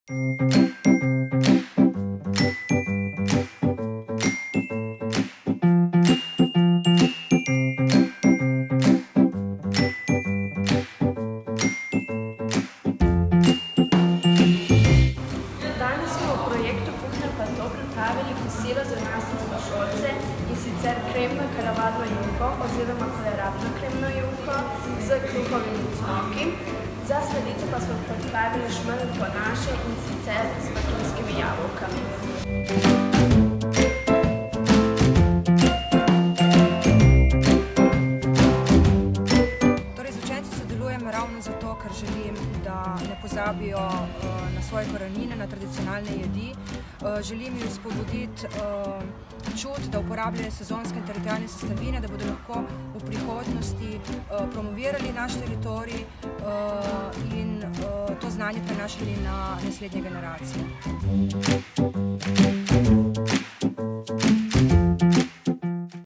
Danes smo v projektu Kuhna pa to pripravili kosilo za nas osnovnošolce, in sicer kremno karavadno juho oziroma kolerabno kremno juho z kruhovimi cmoki. Za sladico pa smo pripravili šmrnj po naše, in sicer s pekinskimi jabolkami. Z učenci sodelujem ravno zato, ker želim, da ne pozabijo na svoje korenine, na tradicionalne jedi. Želim jim spodbuditi čut, da uporabljajo sezonske in teritorijalne sestavine, da bodo lahko v prihodnosti promovirali naš teritorij in to znanje prenašali na naslednje generacije.